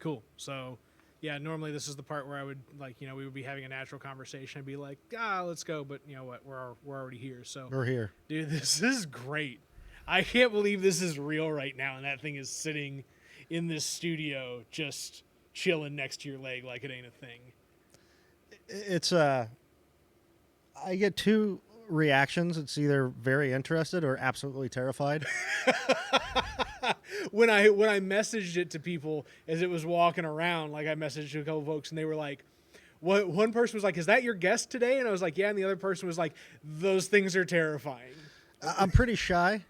Cool. So, yeah, normally this is the part where I would we would be having a natural conversation. I'd be like, let's go. But you know what? We're already here. So We're here. dude, this is great. I can't believe this is real right now. And that thing is sitting in this studio, just chilling next to your leg like it ain't a thing. It's I get two reactions. It's either very interested or absolutely terrified. When I messaged it to people as it was walking around, like I messaged to a couple folks and they were like, what? One person was like, "Is that your guest today?" And I was like, "Yeah." And the other person was like, "Those things are terrifying." I'm pretty shy.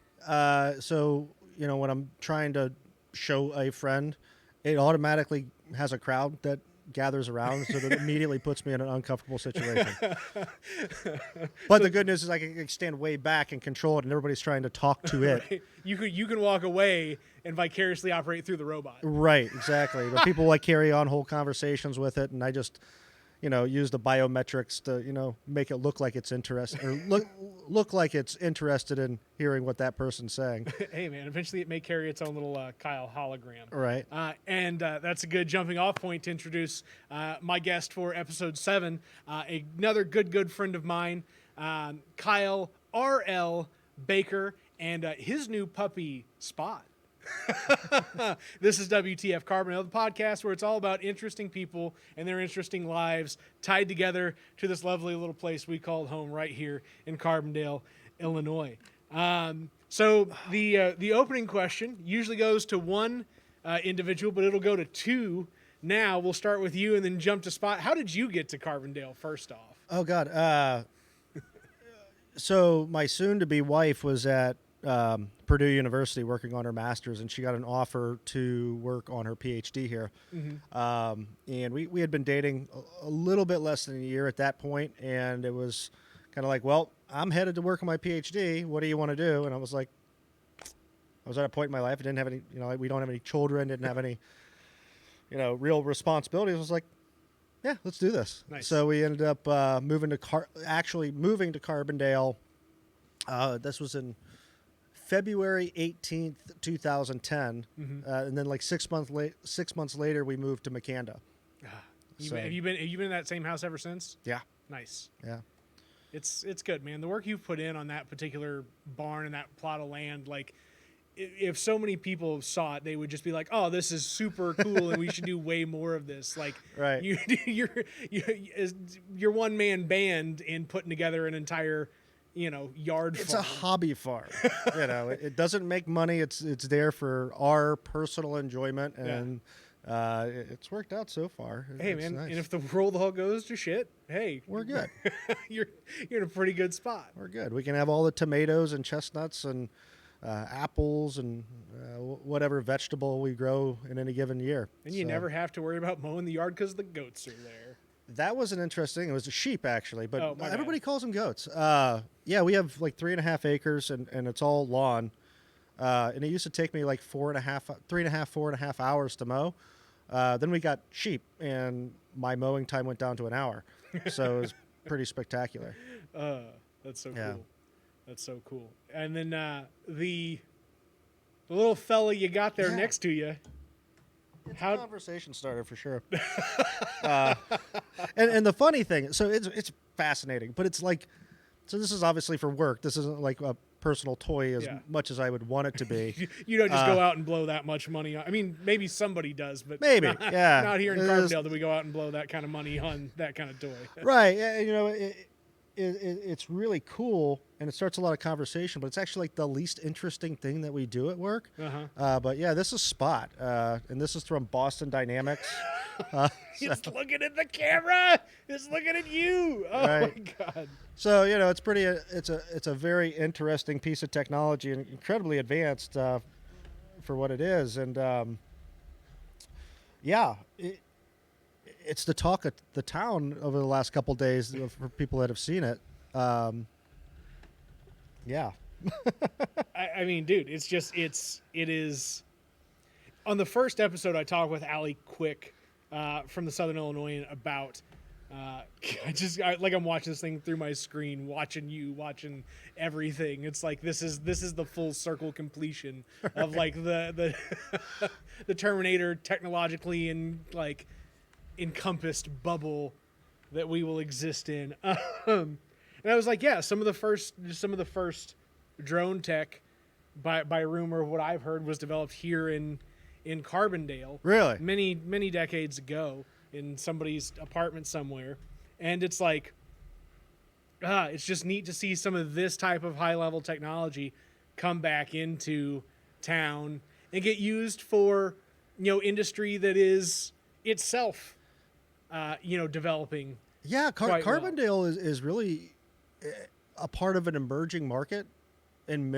So, when I'm trying to show a friend, it automatically has a crowd that gathers around, so that immediately puts me in an uncomfortable situation. But the good news is I can stand way back and control it, and everybody's trying to talk to it. Right. You can walk away and vicariously operate through the robot. Right, exactly. But people like carry on whole conversations with it, and I just, use the biometrics to, make it look like it's interested, or look like it's interested in hearing what that person's saying. Hey, man, eventually it may carry its own little Kyle hologram. Right. And that's a good jumping off point to introduce my guest for episode 7, another good friend of mine, Kyle R.L. Baker, and his new puppy, Spot. This is WTF Carbondale, the podcast where it's all about interesting people and their interesting lives tied together to this lovely little place we call home right here in Carbondale, Illinois. So the opening question usually goes to one individual, but it'll go to two. Now we'll start with you and then jump to Spot. How did you get to Carbondale first off? Oh, God. So my soon-to-be wife was at Purdue University working on her master's, and she got an offer to work on her PhD here. Mm-hmm. And we had been dating a little bit less than a year at that point, and it was kind of like, well, I'm headed to work on my PhD. What do you want to do? And I was like, I was at a point in my life, I didn't have any, we don't have any children, didn't have any, real responsibilities. I was like, yeah, let's do this. Nice. So we ended up moving to Carbondale. This was in February 18th, 2010. Mm-hmm. And then like 6 months later, we moved to Macanda. Have you been in that same house ever since? Yeah. Nice. Yeah. It's good, man. The work you've put in on that particular barn and that plot of land, like, if so many people saw it, they would just be like, "Oh, this is super cool, and we should do way more of this." Like, right. You're one man band in putting together an entire, yard. It's farm. a hobby farm. It doesn't make money. It's there for our personal enjoyment, and it's worked out so far. Hey, it's man, nice. And if the world all goes to shit, hey, we're good. you're in a pretty good spot. We're good. We can have all the tomatoes and chestnuts and apples and whatever vegetable we grow in any given year. And you never have to worry about mowing the yard because the goats are there. That wasn't interesting. It was a sheep, actually, but everybody bad. calls them goats. Yeah, we have like 3.5 acres, and it's all lawn. And it used to take me like 4.5 hours to mow. Then we got sheep, and my mowing time went down to an hour. So it was pretty spectacular. That's so cool. That's so cool. And then the little fella you got there next to you. It's a conversation starter for sure. And the funny thing, so it's fascinating, but it's like, so this is obviously for work. This isn't like a personal toy as much as I would want it to be. You don't just go out and blow that much money on. I mean, maybe somebody does, but maybe, not here in Carbondale do we go out and blow that kind of money on that kind of toy. Right. It's really cool, and it starts a lot of conversation, but it's actually like the least interesting thing that we do at work. But yeah, this is Spot, and this is from Boston Dynamics. It's looking at the camera. It's looking at you. Oh right. My God. So it's pretty. It's a very interesting piece of technology and incredibly advanced for what it is, and it's the talk of the town over the last couple of days for people that have seen it. Yeah. I mean, dude, it is. On the first episode, I talked with Allie Quick from the Southern Illinoisan about Like I'm watching this thing through my screen, watching you, watching everything. It's like this is the full circle completion of like the the Terminator technologically and like encompassed bubble that we will exist in. And I was like, yeah, some of the first drone tech by rumor, what I've heard, was developed here in Carbondale. Really? Many decades ago in somebody's apartment somewhere. And it's like, it's just neat to see some of this type of high level technology come back into town and get used for, industry that is itself, developing. Yeah, quite well. Carbondale is really a part of an emerging market in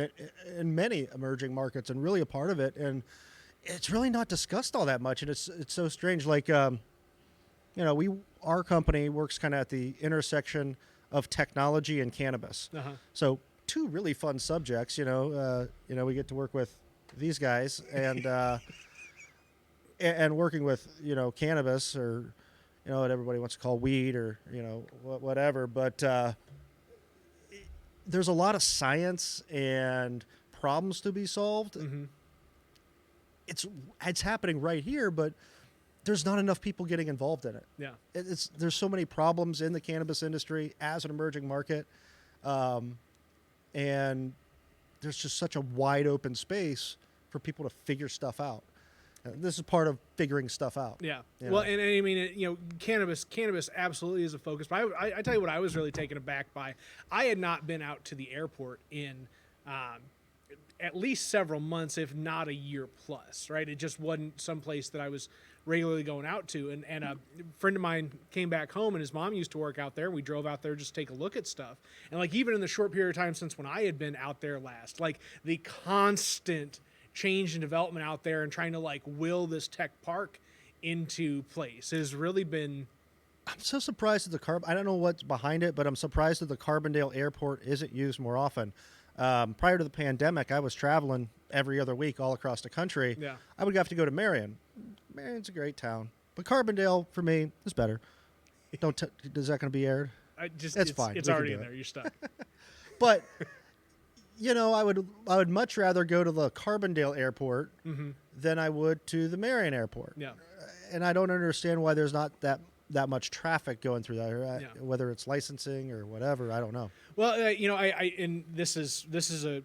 many emerging markets, and really a part of it. And it's really not discussed all that much. And it's so strange. Like, our company works kind of at the intersection of technology and cannabis. Uh-huh. So two really fun subjects. We get to work with these guys and and working with cannabis, or what everybody wants to call weed, or whatever. But there's a lot of science and problems to be solved. Mm-hmm. It's happening right here, but there's not enough people getting involved in it. Yeah. There's so many problems in the cannabis industry as an emerging market, and there's just such a wide open space for people to figure stuff out. This is part of figuring stuff out. Yeah. You Well, know? and I mean, cannabis absolutely is a focus. But I tell you what, I was really taken aback by. I had not been out to the airport in at least several months, if not a year plus. Right. It just wasn't someplace that I was regularly going out to. And a friend of mine came back home, and his mom used to work out there. And we drove out there just to take a look at stuff. And like even in the short period of time since when I had been out there last, like the constant change and development out there and trying to like will this tech park into place has really been. I'm so surprised that I don't know what's behind it, but I'm surprised that the Carbondale airport isn't used more often. Prior to the pandemic, I was traveling every other week all across the country. Yeah. I would have to go to Marion. Marion's a great town, but Carbondale for me is better. Is that going to be aired? It's fine. It's We can already do in it. there. You're stuck. But I would much rather go to the Carbondale airport Mm-hmm. than I would to the Marion airport. Yeah. And I don't understand why there's not that much traffic going through there. Yeah. Whether it's licensing or whatever, I don't know. Well, and this is a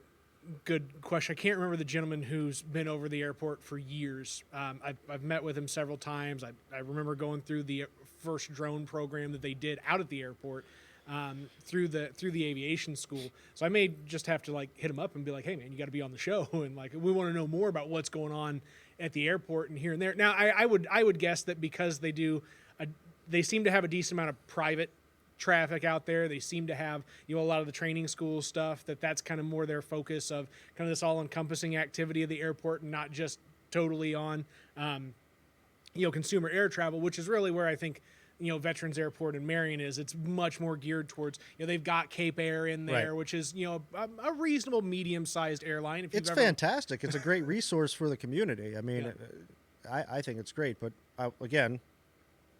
good question. I can't remember the gentleman who's been over the airport for years. I've met with him several times. I remember going through the first drone program that they did out at the airport. Through the aviation school. So I may just have to like hit him up and be like, hey man, you got to be on the show. And like, we want to know more about what's going on at the airport and here and there. Now I would guess that because they seem to have a decent amount of private traffic out there. They seem to have, a lot of the training school stuff that's kind of more their focus of kind of this all encompassing activity of the airport and not just totally on, consumer air travel, which is really where I think, Veterans Airport in Marion is. It's much more geared towards, they've got Cape Air in there, Right. Which is, a reasonable medium-sized airline. If It's you've ever, fantastic. It's a great resource for the community. I mean, I think it's great. But again,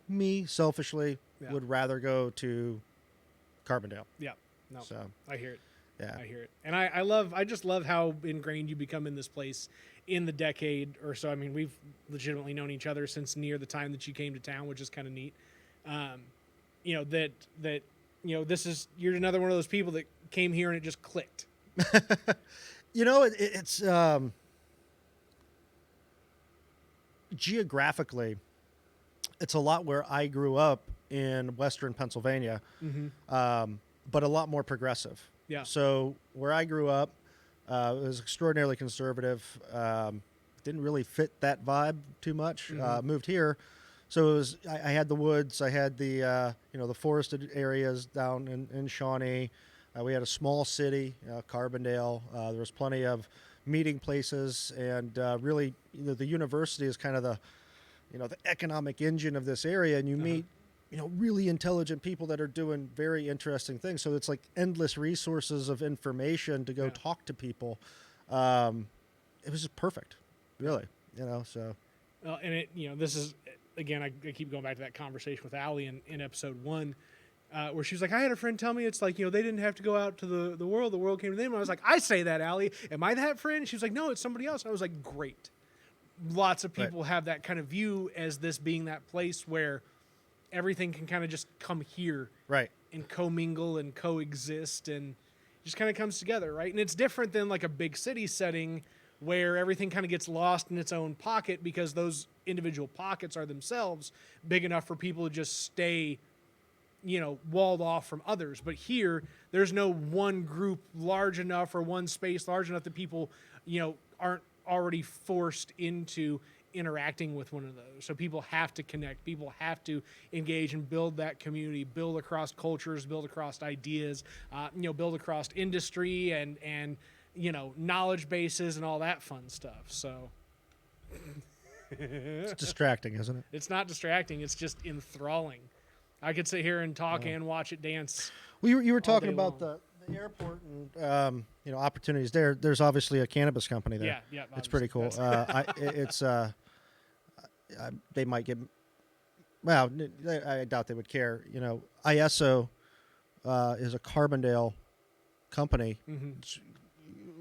me selfishly Yeah. would rather go to Carbondale. Yeah, no, So I hear it. yeah, I hear it. And I just love how ingrained you become in this place in the decade or so. I mean, we've legitimately known each other since near the time that you came to town, which is kind of neat. You're another one of those people that came here and it just clicked. it's geographically, it's a lot where I grew up in Western Pennsylvania, but a lot more progressive. Yeah. So where I grew up, it was extraordinarily conservative. Didn't really fit that vibe too much. Moved here. So it was, I had the woods, I had the the forested areas down in Shawnee. We had a small city, Carbondale. There was plenty of meeting places, and really, the university is kind of the economic engine of this area, and you meet really intelligent people that are doing very interesting things. So it's like endless resources of information to go talk to people. It was just perfect, really. So. And it, this is again, I keep going back to that conversation with Allie in episode 1, where she was like, I had a friend tell me it's like, they didn't have to go out to the world came to them. And I was like, I say that, Allie. Am I that friend? She was like, no, it's somebody else. And I was like, great. Lots of people have that kind of view as this being that place where everything can kind of just come here. Right. And commingle and coexist and just kind of comes together, right? And it's different than like a big city setting where everything kind of gets lost in its own pocket because those individual pockets are themselves big enough for people to just stay, walled off from others. But here, there's no one group large enough or one space large enough that people, aren't already forced into interacting with one another. So people have to connect. People have to engage and build that community, build across cultures, build across ideas, build across industry and knowledge bases and all that fun stuff. So It's distracting, isn't it? it's not distracting. It's just enthralling. I could sit here and talk and watch it dance. Well, you were talking day about the airport and opportunities there. There's obviously a cannabis company there. Yeah. It's pretty cool. They might get. Well, I doubt they would care. ISO is a Carbondale company. Mm-hmm. It's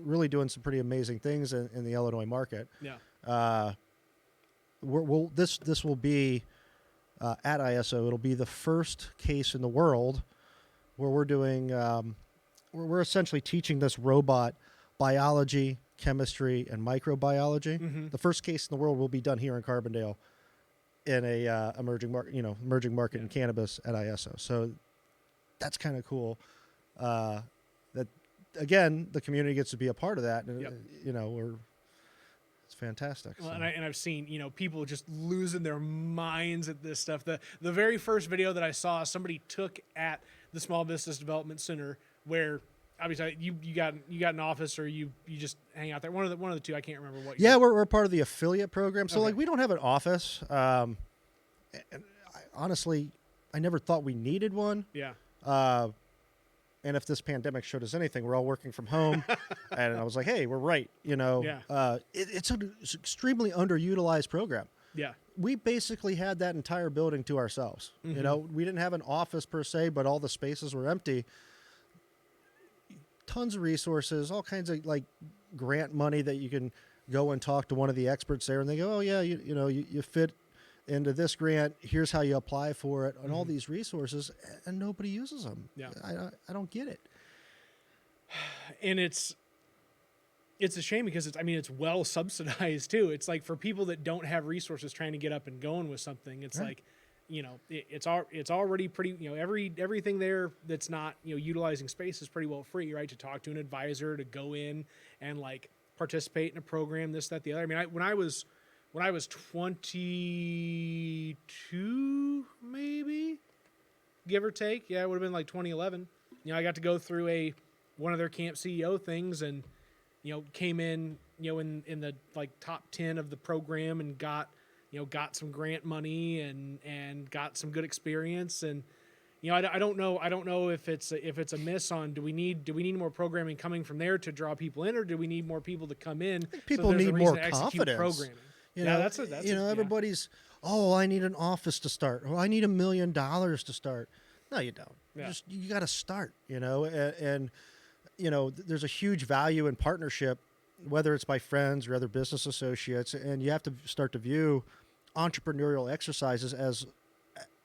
really doing some pretty amazing things in the Illinois market. Yeah. This will be at ISO. It'll be the first case in the world where we're doing. We're essentially teaching this robot biology, chemistry, and microbiology. Mm-hmm. The first case in the world will be done here in Carbondale in a emerging market in cannabis at ISO. So that's kind of cool. That again, the community gets to be a part of that, and it's fantastic. Well, so. and I've seen people just losing their minds at this stuff. The very first video that I saw, somebody took at the Small Business Development Center, where obviously you got an office or you just hang out there. One of the two, I can't remember what. Yeah, we're part of the affiliate program, so Okay. we don't have an office. And honestly, I never thought we needed one. Yeah. And if this pandemic showed us anything, we're all working from home. And I was like, hey, we're right. Yeah. It's an extremely underutilized program. Yeah. We basically had that entire building to ourselves. Mm-hmm. We didn't have an office per se, but all the spaces were empty. Tons of resources, all kinds of like grant money that you can go and talk to one of the experts there, and they go, oh yeah, you fit into this grant. Here's how you apply for it, and all these resources, and nobody uses them. Yeah. I don't get it. And it's a shame because it's well subsidized too. It's like for people that don't have resources trying to get up and going with something, it's Right. like, it's already pretty, everything there that's not, utilizing space is pretty well free, right? To talk to an advisor, to go in and like participate in a program, this, that, the other. I mean, when I was 22, maybe, give or take. Yeah, it would have been like 2011. I got to go through one of their camp CEO things and, came in, in the like top 10 of the program and got some grant money and got some good experience. And, I don't know if it's a miss on, do we need more programming coming from there to draw people in, or do we need more people to come in? People there's a need reason more to execute confidence. programming. Everybody's, I need an office to start, or I need $1 million to start. No, you don't. Yeah. You got to start, and there's a huge value in partnership, whether it's by friends or other business associates, and you have to start to view entrepreneurial exercises as,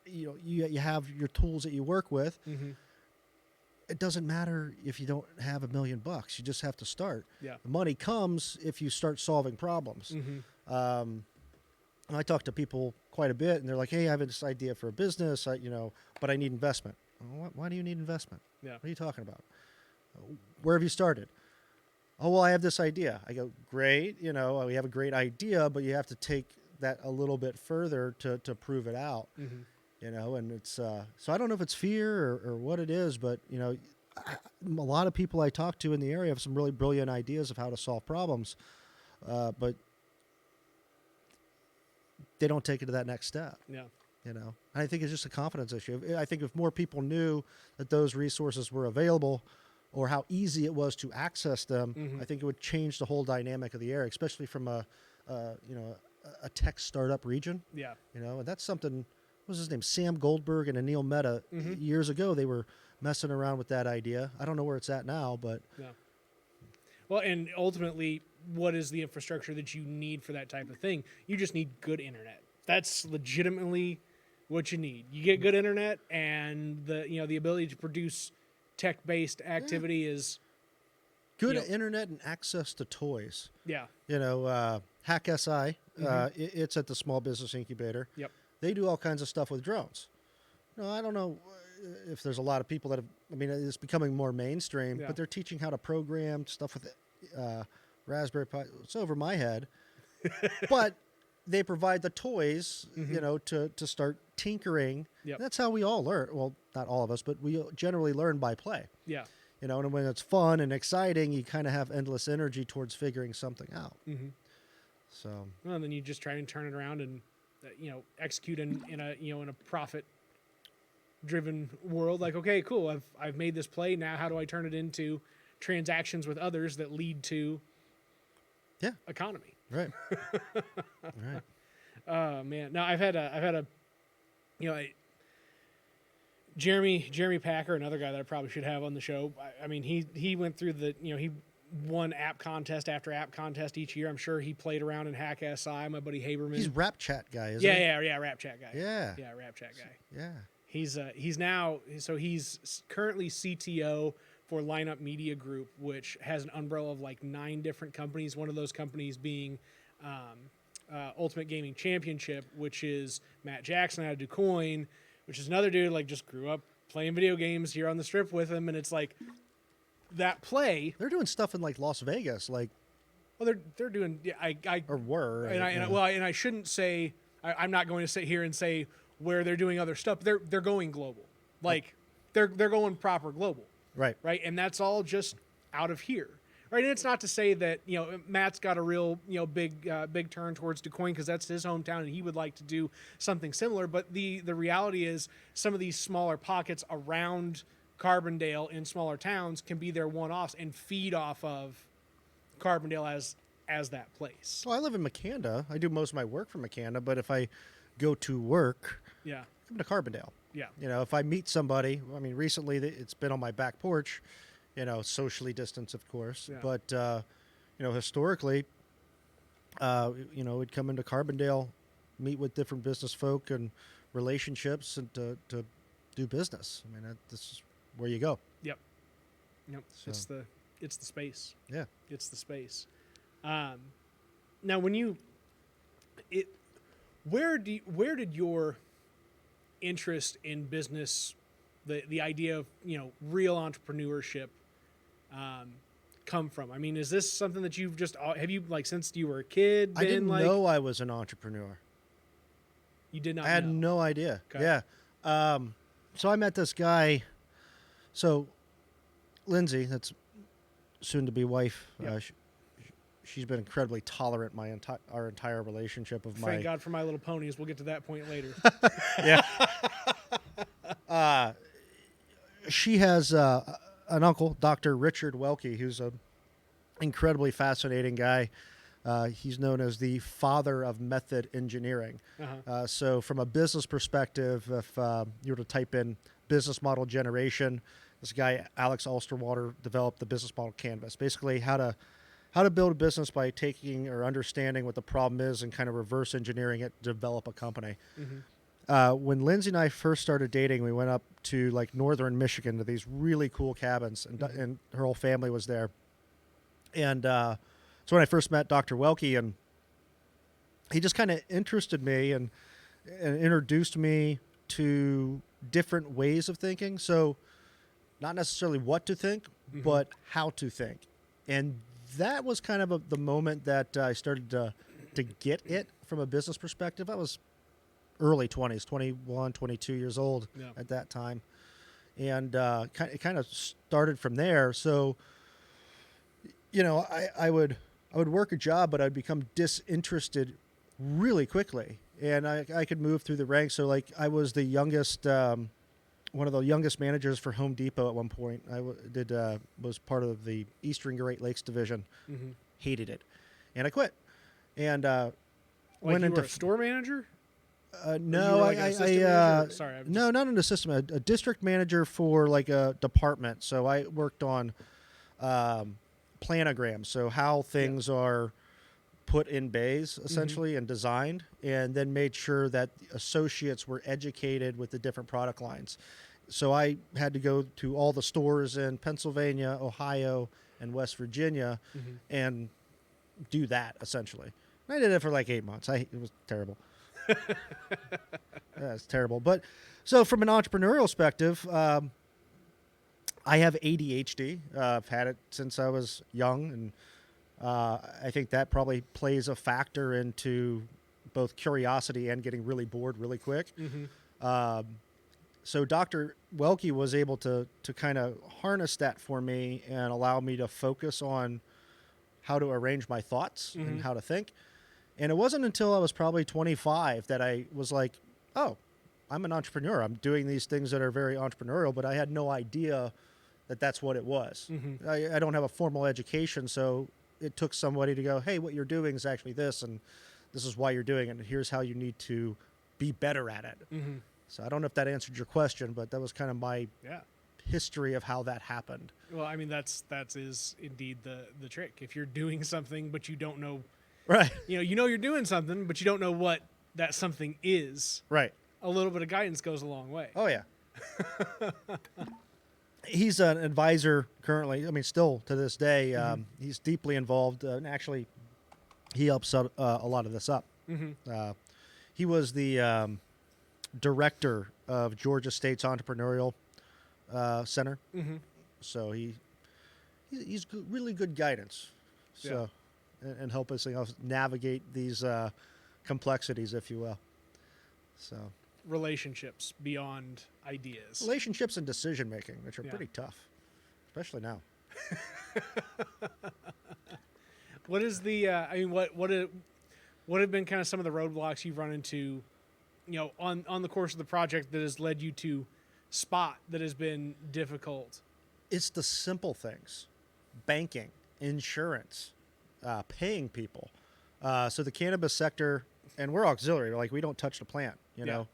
you have your tools that you work with. Mm-hmm. It doesn't matter if you don't have $1 million. You just have to start. Yeah. The money comes if you start solving problems. Mm-hmm. And I talk to people quite a bit, and they're like, hey, I have this idea for a business, but I need investment. Why do you need investment? Yeah. What are you talking about? Where have you started? Oh, well, I have this idea. I go, great. We have a great idea, but you have to take that a little bit further to prove it out. Mm-hmm. And it's, so I don't know if it's fear or what it is, but, a lot of people I talk to in the area have some really brilliant ideas of how to solve problems. But they don't take it to that next step. Yeah. I think it's just a confidence issue. I think if more people knew that those resources were available or how easy it was to access them, Mm-hmm. I think it would change the whole dynamic of the area, especially from a a tech startup region. Yeah. And that's something. What was his name? Sam Goldberg and Anil Mehta. Years ago, they were messing around with that idea. I don't know where it's at now, but Yeah. Well, and ultimately, what is the infrastructure that you need for that type of thing? You just need good internet. That's legitimately what you need. You get good internet, and the ability to produce tech-based activity is good internet and access to toys. Yeah. Hack SI. It's at the Small Business Incubator. Yep. They do all kinds of stuff with drones. I don't know if there's a lot of people that have. I mean, it's becoming more mainstream, but they're teaching how to program stuff with Raspberry Pi. It's over my head, but they provide the toys, to start tinkering. Yep. That's how we all learn. Well, not all of us, but we generally learn by play. Yeah. And when it's fun and exciting, you kind of have endless energy towards figuring something out. So. Well, and then you just try and turn it around and execute in a profit-driven world. Like, okay, cool. I've made this play. Now, how do I turn it into transactions with others that lead to economy? Right. Right. Oh man. No, I've had a Jeremy Packer, another guy that I probably should have on the show. I mean, he went through he won app contest after app contest each year. I'm sure he played around in Hack SI. My buddy Haberman. He's Rap Chat guy, isn't he? Yeah, Rap Chat guy. Yeah. Yeah, Rap Chat guy. Yeah. He's currently CTO for Lineup Media Group, which has an umbrella of like 9 different companies. One of those companies being Ultimate Gaming Championship, which is Matt Jackson out of DuQuoin, which is another dude like just grew up playing video games here on the Strip with him, and it's like that play. They're doing stuff in like Las Vegas, like. Well, they're doing. Yeah, or were. And I shouldn't say. I'm not going to sit here and say where they're doing other stuff. They're going global. Like they're going proper global. Right. Right. And that's all just out of here. Right. And it's not to say that Matt's got a real big turn towards DuQuoin because that's his hometown and he would like to do something similar. But the reality is some of these smaller pockets around Carbondale in smaller towns can be their one-offs and feed off of Carbondale as that place. Well, I live in Makanda. I do most of my work from Makanda, but if I go to work, Yeah. come to Carbondale. Yeah. If I meet somebody, I mean, recently it's been on my back porch, socially distanced, of course, but, historically, we'd come into Carbondale, meet with different business folk and relationships and to do business. I mean, this is where you go. Yep. So. It's the space. Yeah. It's the space. Now, where did your interest in business, the idea of real entrepreneurship, come from? I mean, is this something that you've have you like since you were a kid? I didn't know I was an entrepreneur. You did not. I had no idea. Okay. Yeah. So I met this guy. So Lindsay, that's soon to be wife. Yep. She's been incredibly tolerant our entire relationship of Thank God for My Little Ponies. We'll get to that point later. Yeah. She has an uncle, Dr. Richard Welke, who's an incredibly fascinating guy. He's known as the father of method engineering. Uh-huh. So from a business perspective, if you were to type in business model generation, this guy, Alex Alsterwater, developed the business model Cannabis. Basically, how to build a business by taking or understanding what the problem is and kind of reverse engineering it to develop a company. Mm-hmm. When Lindsay and I first started dating, we went up to like northern Michigan to these really cool cabins, and her whole family was there. And so when I first met Dr. Welke, and he just kind of interested me and introduced me to different ways of thinking. So not necessarily what to think, but how to think. And that was kind of the moment that I started to get it from a business perspective. I was early 20s, 21, 22 years old at that time. And it kind of started from there. So, I would work a job, but I'd become disinterested really quickly. And I could move through the ranks. So like I was the youngest, one of the youngest managers for Home Depot at one point. I was part of the Eastern Great Lakes division. Mm-hmm. Hated it, and I quit. And Like went you into were a store manager? no, like an assistant manager? Sorry, I'm no, not an assistant, a district manager for like a department. So I worked on planograms, so how things are put in bays essentially and designed, and then made sure that associates were educated with the different product lines. So I had to go to all the stores in Pennsylvania, Ohio, and West Virginia and do that essentially. And I did it for like 8 months. It was terrible. That's terrible. But so from an entrepreneurial perspective, I have ADHD. I've had it since I was young, and I think that probably plays a factor into both curiosity and getting really bored really quick. So Dr. Welke was able to kind of harness that for me and allow me to focus on how to arrange my thoughts and how to think. And it wasn't until I was probably 25 that I was like, oh, I'm an entrepreneur. I'm doing these things that are very entrepreneurial, but I had no idea that that's what it was. I don't have a formal education, so it took somebody to go, hey, what you're doing is actually this, and this is why you're doing it, and here's how you need to be better at it. So I don't know if that answered your question, but that was kind of my history of how that happened. Well, I mean, that is indeed the trick. If you're doing something, but you don't know, Right. you know you're doing something, but you don't know what that something is. Right. A little bit of guidance goes a long way. Oh, yeah. He's an advisor currently. I mean, still to this day, he's deeply involved. And actually, he helps set a lot of this up. He was the director of Georgia State's Entrepreneurial Center. So he's really good guidance. So and help us navigate these complexities, if you will. So Relationships beyond ideas. Relationships and decision making, which are pretty tough, especially now. What is the? I mean, what have been kind of some of the roadblocks you've run into, on the course of the project that has led you to spot that has been difficult? It's the simple things: banking, insurance, paying people. So the cannabis sector, and we're auxiliary. Like we don't touch the plant, you know.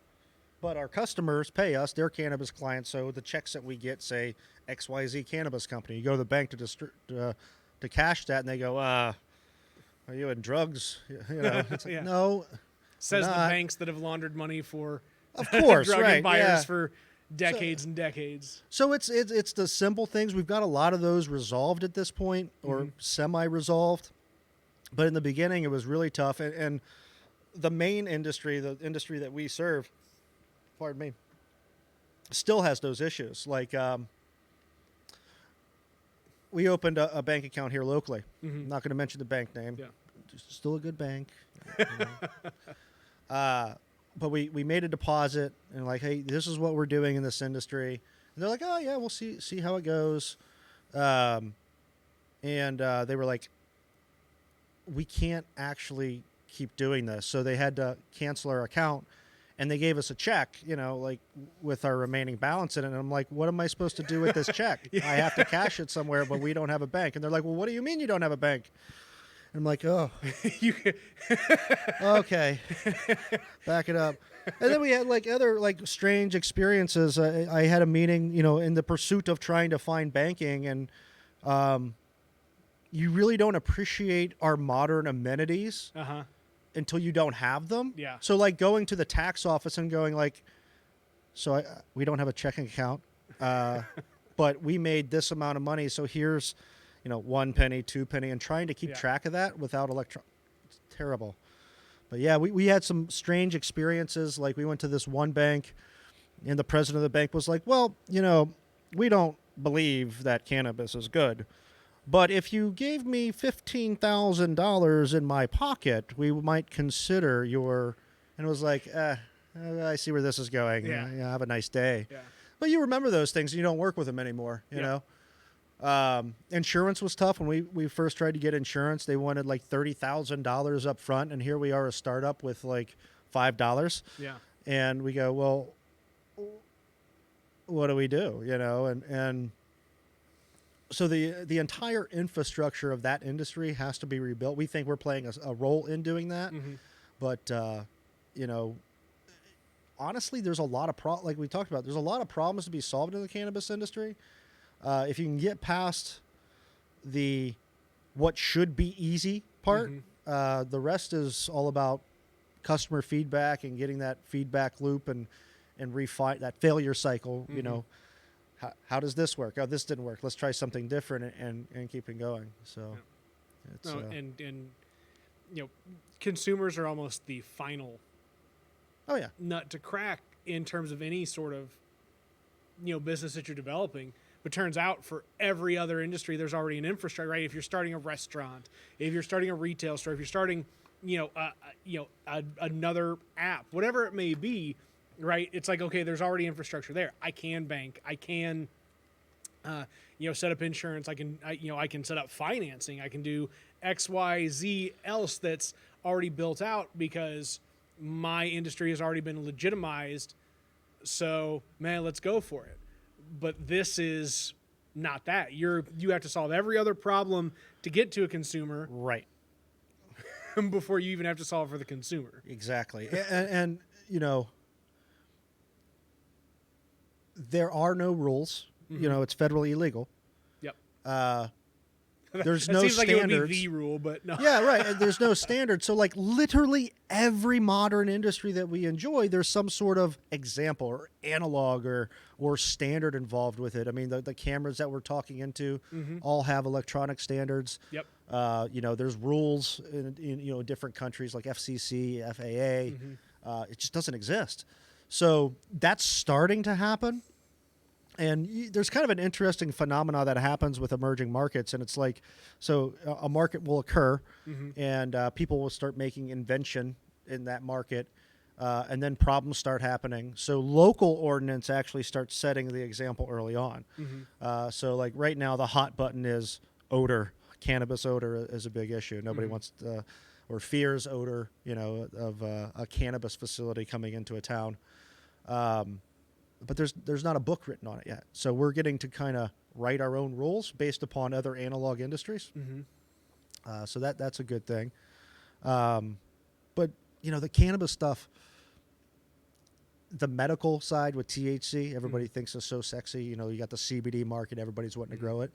But our customers pay us; they're cannabis clients. So the checks that we get say XYZ Cannabis Company. You go to the bank to cash that, and they go, "Are you in drugs?" It's like, no. Says the banks that have laundered money for of course drug right, and buyers for decades and decades. So it's the simple things. We've got a lot of those resolved at this point, or semi-resolved. But in the beginning, it was really tough, and the main industry, the industry that we serve, pardon me, still has those issues. Like we opened a bank account here locally. I'm not going to mention the bank name. It's still a good bank. But we made a deposit and like, hey, this is what we're doing in this industry. And they're like, oh yeah, we'll see how it goes. And they were like, we can't actually keep doing this. So they had to cancel our account. And they gave us a check, like with our remaining balance in it. And I'm like, what am I supposed to do with this check? I have to cash it somewhere, but we don't have a bank. And they're like, well, what do you mean you don't have a bank? And I'm like, oh, okay, back it up. And then we had like other like strange experiences. I had a meeting, in the pursuit of trying to find banking, and you really don't appreciate our modern amenities until you don't have them. Yeah. So like going to the tax office and going like, we don't have a checking account, but we made this amount of money. So here's, 1 penny, 2 penny, and trying to keep track of that without it's terrible. But yeah, we had some strange experiences. Like we went to this one bank and the president of the bank was like, well, we don't believe that cannabis is good. But if you gave me $15,000 in my pocket, we might consider your... And it was like, I see where this is going. Yeah. Have a nice day. Yeah. But you remember those things. You don't work with them anymore, you know? Insurance was tough. When we first tried to get insurance, they wanted like $30,000 up front. And here we are, a startup with like $5. Yeah. And we go, well, what do we do? And so the entire infrastructure of that industry has to be rebuilt. We think we're playing a role in doing that. But, you know, honestly, there's a lot of like we talked about, there's a lot of problems to be solved in the cannabis industry. If you can get past the what should be easy part, the rest is all about customer feedback and getting that feedback loop and refine that failure cycle. You know, how does this work? Oh, this didn't work. Let's try something different and keep it going. So, it's, and you know, consumers are almost the final oh yeah, nut to crack in terms of any sort of, you know, business that you're developing. But turns out for every other industry, there's already an infrastructure, right? If you're starting a restaurant, if you're starting a retail store, if you're starting, another app, whatever it may be, right? It's like, okay, there's already infrastructure there. I can bank. I can, set up insurance. I can set up financing. I can do X, Y, Z else that's already built out because my industry has already been legitimized. So, man, let's go for it. But this is not that. You have to solve every other problem to get to a consumer, right, before you even have to solve for the consumer. exactly. And you know, there are no rules. You know, it's federally illegal. Yep. There's that no seems standards. like it would be the rule, but no. Yeah, right. And there's no standard. So, like, literally every modern industry that we enjoy, there's some sort of example or analog or standard involved with it. I mean, the cameras that we're talking into all have electronic standards. Yep. There's rules in different countries like FCC, FAA. It just doesn't exist. So that's starting to happen. And there's kind of an interesting phenomena that happens with emerging markets. And it's like, so a market will occur and people will start making invention in that market. And then problems start happening. So local ordinance actually starts setting the example early on. So like right now, the hot button is odor. Cannabis odor is a big issue. Nobody wants to, or fears odor, of a cannabis facility coming into a town. But there's not a book written on it yet. So we're getting to kind of write our own rules based upon other analog industries. So that's a good thing. But, the cannabis stuff, the medical side with THC, everybody thinks is so sexy. You got the CBD market. Everybody's wanting to grow it.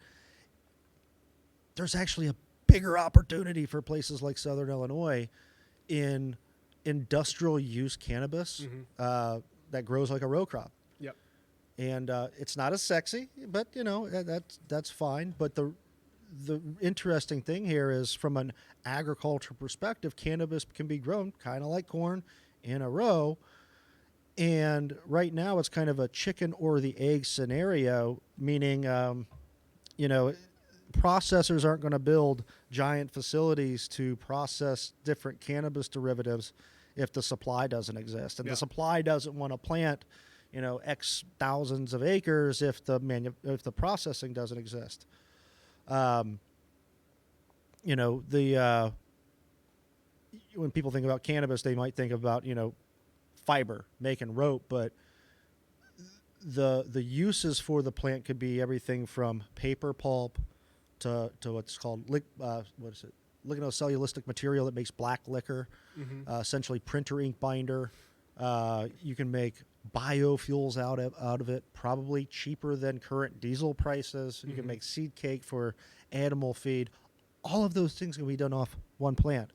There's actually a bigger opportunity for places like Southern Illinois in industrial use cannabis that grows like a row crop. Yep. And it's not as sexy, but that's fine. But the interesting thing here is, from an agriculture perspective, cannabis can be grown kind of like corn in a row. And right now, it's kind of a chicken or the egg scenario, meaning processors aren't going to build giant facilities to process different cannabis derivatives if the supply doesn't exist. And the supply doesn't want to plant, X thousands of acres if the processing doesn't exist. When people think about cannabis, they might think about, fiber, making rope, but the uses for the plant could be everything from paper pulp to what's called lignocellulosic material that makes black liquor, essentially printer ink binder. You can make biofuels out of it, probably cheaper than current diesel prices. You can make seed cake for animal feed. All of those things can be done off one plant.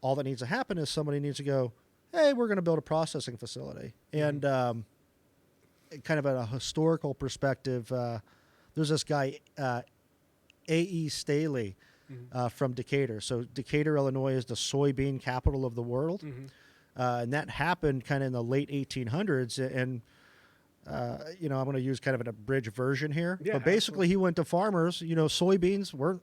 All that needs to happen is somebody needs to go, hey, we're going to build a processing facility. And kind of at a historical perspective, there's this guy, A.E. Staley, from Decatur. So Decatur, Illinois is the soybean capital of the world. And that happened kind of in the late 1800s. And, I'm going to use kind of an abridged version here. Yeah, but basically, he went to farmers. Soybeans weren't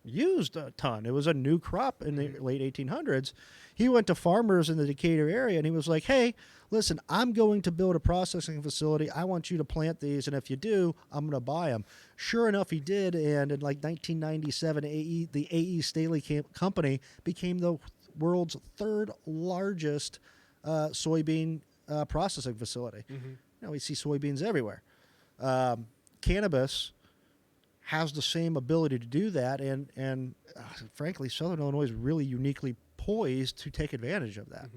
used a ton. It was a new crop in the late 1800s. He went to farmers in the Decatur area, and he was like, hey, listen, I'm going to build a processing facility. I want you to plant these, and if you do, I'm going to buy them. Sure enough, he did, and in like 1997, the A.E. Staley Company became the world's third largest soybean processing facility. Now we see soybeans everywhere. Cannabis has the same ability to do that, and frankly, Southern Illinois is really uniquely poised to take advantage of that.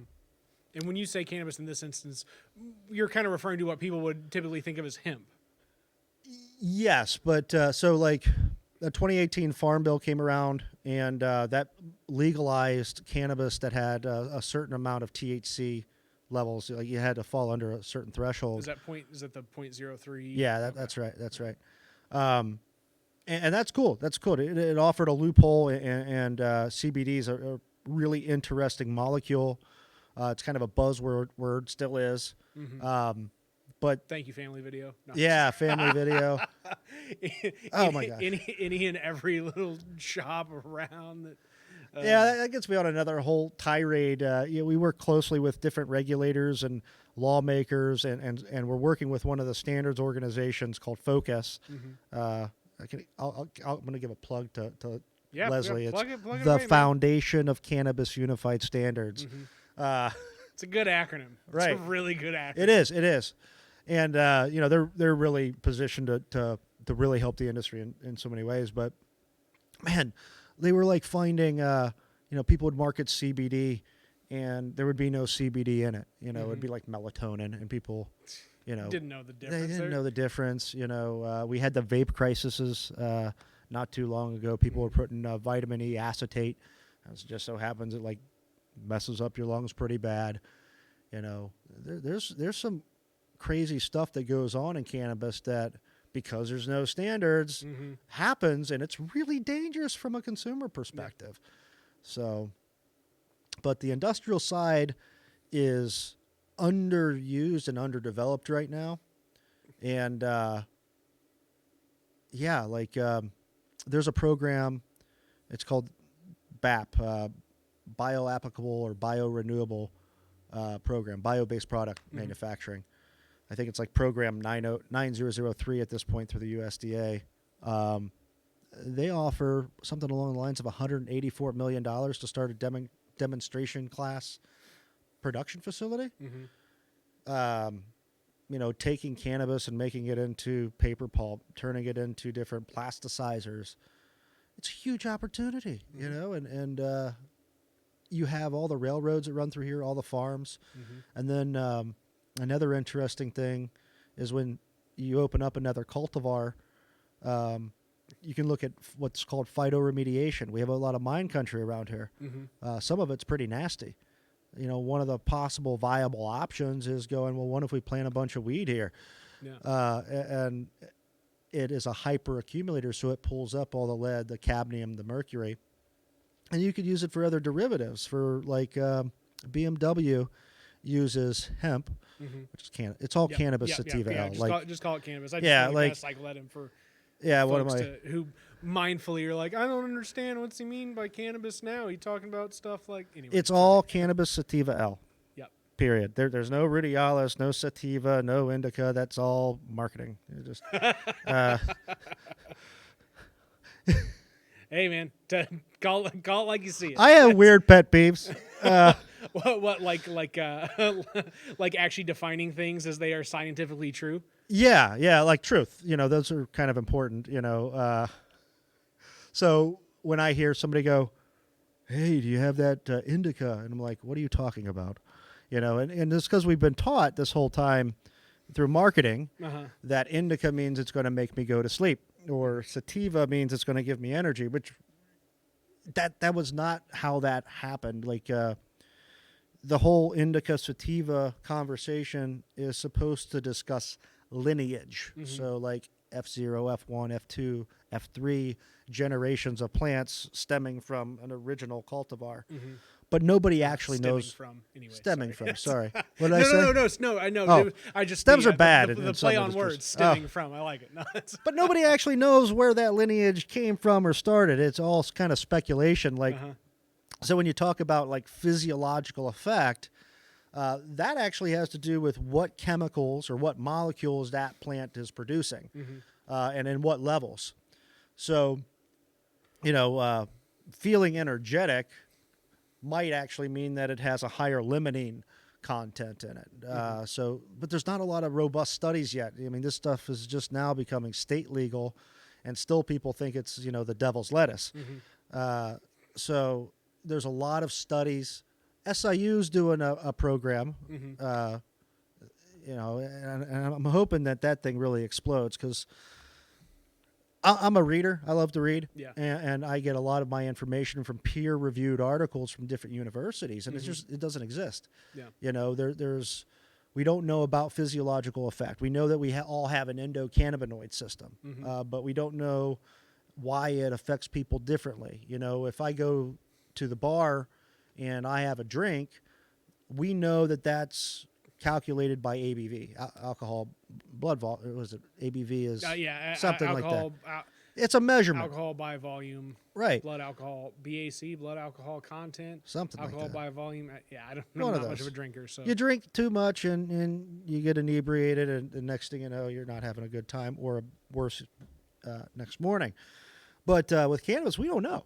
And when you say cannabis in this instance, you're kind of referring to what people would typically think of as hemp. Yes, but so like the 2018 Farm Bill came around, and that legalized cannabis that had a certain amount of THC levels. Like you had to fall under a certain threshold. Is that the 0.03? Yeah, that's right. That's right. And that's cool. That's cool. It offered a loophole, and CBD is a really interesting molecule. It's kind of a buzzword word, still is. But thank you, Family Video. No, yeah, Family Video. Oh my gosh. Any and every little shop around that. Yeah, that gets me on another whole tirade. We work closely with different regulators and lawmakers, and we're working with one of the standards organizations called Focus. I'm going to give a plug to Leslie. Plug It's it the away, Foundation of Cannabis Unified Standards. It's a good acronym. Right. It's a really good acronym. It is. And they're really positioned to really help the industry in so many ways. But man, they were like finding people would market CBD and there would be no CBD in it. It'd be like melatonin, and people didn't know the difference. They didn't know the difference. We had the vape crises not too long ago. People were putting vitamin E acetate. It just so happens it like messes up your lungs pretty bad. There's some crazy stuff that goes on in cannabis that, because there's no standards, happens, and it's really dangerous from a consumer perspective. So, but the industrial side is underused and underdeveloped right now. And there's a program, it's called BAP, bioapplicable or biorenewable program, bio-based product manufacturing. I think it's like program 9003 at this point through the USDA. They offer something along the lines of $184 million to start a demonstration class production facility. Taking cannabis and making it into paper pulp, turning it into different plasticizers. It's a huge opportunity, and you have all the railroads that run through here, all the farms. And then another interesting thing is when you open up another cultivar, you can look at what's called phytoremediation. We have a lot of mine country around here. Some of it's pretty nasty. One of the possible viable options is going, well, what if we plant a bunch of weed here? And it is a hyper accumulator, so it pulls up all the lead, the cadmium, the mercury. And you could use it for other derivatives. For like BMW uses hemp, which is it's all cannabis sativa. Just call it cannabis. I just cycle that in for folks who mindfully are like, I don't understand what's he mean by cannabis now. He talking about stuff like it's all cannabis sativa L. Yep. Period. There's no rudialis, no sativa, no indica. That's all marketing. Just hey man, call it like you see it. I have weird pet peeves. What like actually defining things as they are scientifically true? Yeah, like truth. Those are kind of important. So when I hear somebody go, "Hey, do you have that indica?" and I'm like, "What are you talking about?" And it's because we've been taught this whole time through marketing that indica means it's going to make me go to sleep, or sativa means it's going to give me energy, which that was not how that happened. Like the whole indica sativa conversation is supposed to discuss lineage. So like F0, F1, F2, F3 generations of plants stemming from an original cultivar. But nobody actually knows. Stemming from. Sorry. What did I say? No. I know. Oh, I just stems are bad. The play on words, stemming from. I like it. No, but nobody actually knows where that lineage came from or started. It's all kind of speculation. Like, so when you talk about like physiological effect, that actually has to do with what chemicals or what molecules that plant is producing, and in what levels. So, feeling energetic might actually mean that it has a higher limonene content in it. But there's not a lot of robust studies yet. I mean, this stuff is just now becoming state legal, and still people think it's, the devil's lettuce. So there's a lot of studies. SIU's doing a program, and I'm hoping that thing really explodes because I'm a reader. I love to read, and I get a lot of my information from peer-reviewed articles from different universities, and it doesn't exist. There's we don't know about physiological effect. We know that we all have an endocannabinoid system, but we don't know why it affects people differently. If I go to the bar and I have a drink, we know that that's calculated by ABV, alcohol blood volume. Was it ABV is something alcohol, like that. It's a measurement. Alcohol by volume, right? Blood alcohol, BAC, blood alcohol content, something alcohol like that. by volume. I don't know. I'm not much of a drinker, so you drink too much and you get inebriated, and the next thing you know, you're not having a good time or a worse next morning. But with cannabis, we don't know.